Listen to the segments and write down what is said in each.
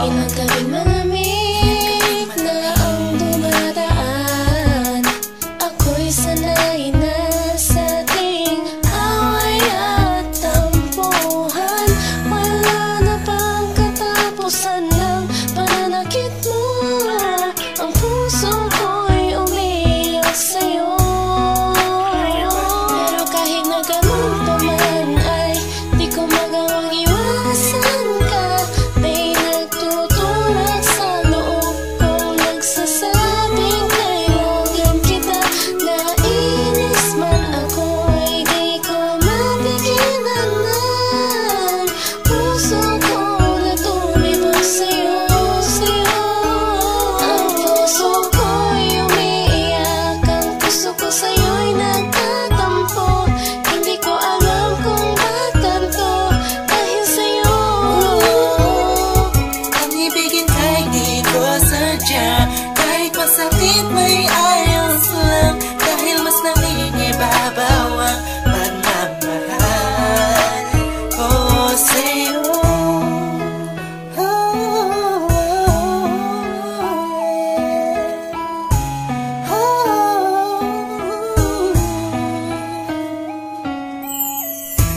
Ilang gabing malamig na ang dumadaan. Ako'y sanay na sa ating away at tampuhan. Wala na bang katapusan ng pananakit mo? Ang puso ko'y umiiyak sa'yo. Pero kahit na ganun pa man ay di ko magawang iwasan ka. May nagtutulak sa loob kong nagsasabing kailangan kita. Nainis man ako ay di ko mapigilan ng puso ko na tumibok sa'yo, sa'yo. Ang puso ko'y umiiyak, ang puso ko sa'yo'y nagtatampo. Hindi ko alam kung ba't ganito dahil sa'yo. Ang ibigin ay di ko sadya, kahit masakit may ayos lang, dahil mas nangingibabaw ang pagmamahal ko sa'yo.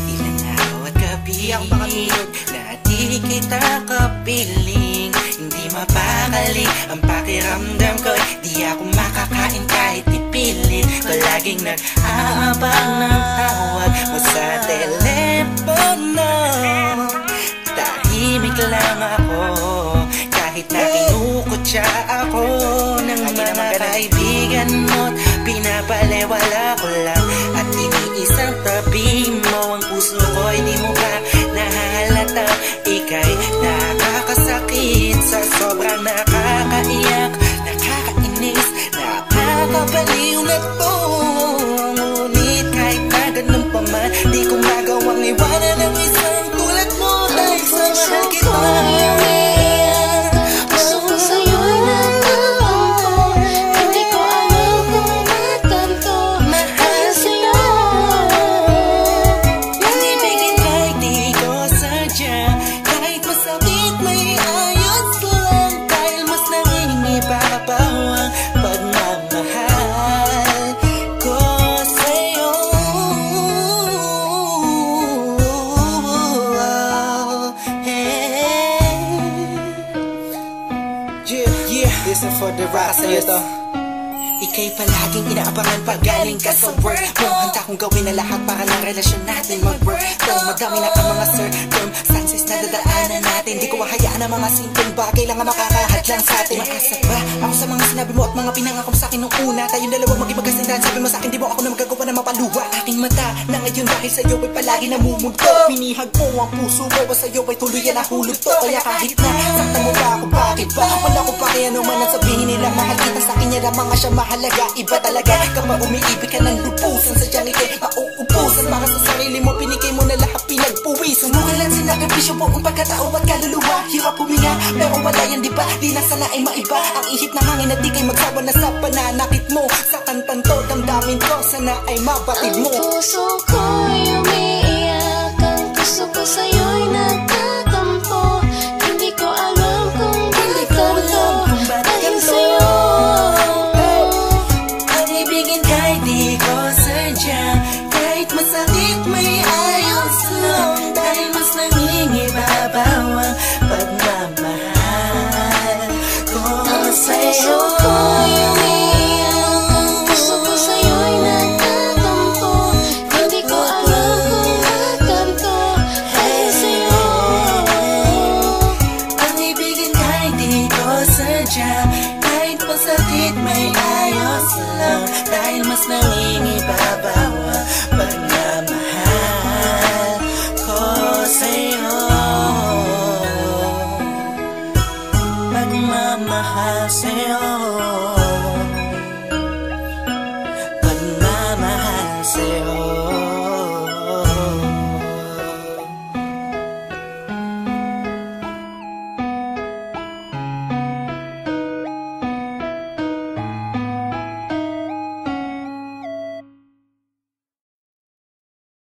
Ilang araw at gabi na di kita kapiling, hindi mapakali ang pakiramdam ko. Di ako makakain kahit ipilit ko, laging nag-aabang ng tawag mo sa telepono. Tahimik lang ako kahit na kinukutya ako ng mga kaibigan mo. Pinapalewala ko lang at iniisang tabi mo. Ang puso ko'y di mo pa nahalata, ika'y nakakasakit sa sobrang nakakaiyak, nakakainis, nakakabaliw na to. Ngunit kahit na ganun pa man, di ko magawang iwanan ang isang tulad mo, dahil sa mahal kita. Puso ko sa'yo'y nagtatampo. Hindi ko alam kung ba't ganito dahil sa'yo. Ang ibigin ay di ko sadya, kahit masakit may ayos lang, dahil mas nangingibabaw ang pagmamahal ko sa'yo. Yeah, listen for the rest of it. Ika'y palaging inaabangan pag galing ka sa work mo. Handa kong gawin ang lahat para ng relasyon natin mag-work. Madami na ang mga circumstances na dadaanan natin. Di ko mahayaan ang mga simpleng bagay lang ang makakahadlang sa atin. Maasa ba ako sa mga sinabi mo at mga pinangako mo sa akin nung una? Tayong dalawa maging magkasindahan. Sabi mo sa akin di mo ako na magagawa na mapaluwa. Aking mata na ngayon dahil sa'yo ay palagi namumulto. Pinihag mo ang puso ko, sa'yo ay tuluyan na hulog to. Kaya kahit na saktan mo ba ako, bakit ba? Wala ko pa kaya naman ang sabihin nila. Mahal kita sa akin niya lamang siya mahalaga. Iba talaga kapag umiibig ka ng lubusan, sadyang ika'y mauubusan. Para sa sarili mo, pinigay mo na lahat, pinagpuwisan mo. Kailan sinakripisyo buong pagkatao at kaluluwa. Hirap huminga, pero wala yan diba? Di na sana ay maiba ang ihip ng hangin at di kay magsawa na sa pananakit mo. Sa kantang to, damdamin ko, sana ay mabatid mo. Ang puso ko'y umiiyak, ang puso ko sa'yo'y nagtatampo. Hindi ko alam kung ba't ganito dahil sa'yo. Ang ibigin kahit di ko sadya, kahit masakit may ayos lang, dahil mas nangingibabaw ang pagmamahal ko sa'yo. Kahit masakit may ayos lang, dahil mas nangingibabaw ang pagmamahal ko sa'yo. Pagmamahal sa'yo, pagmamahal sa'yo.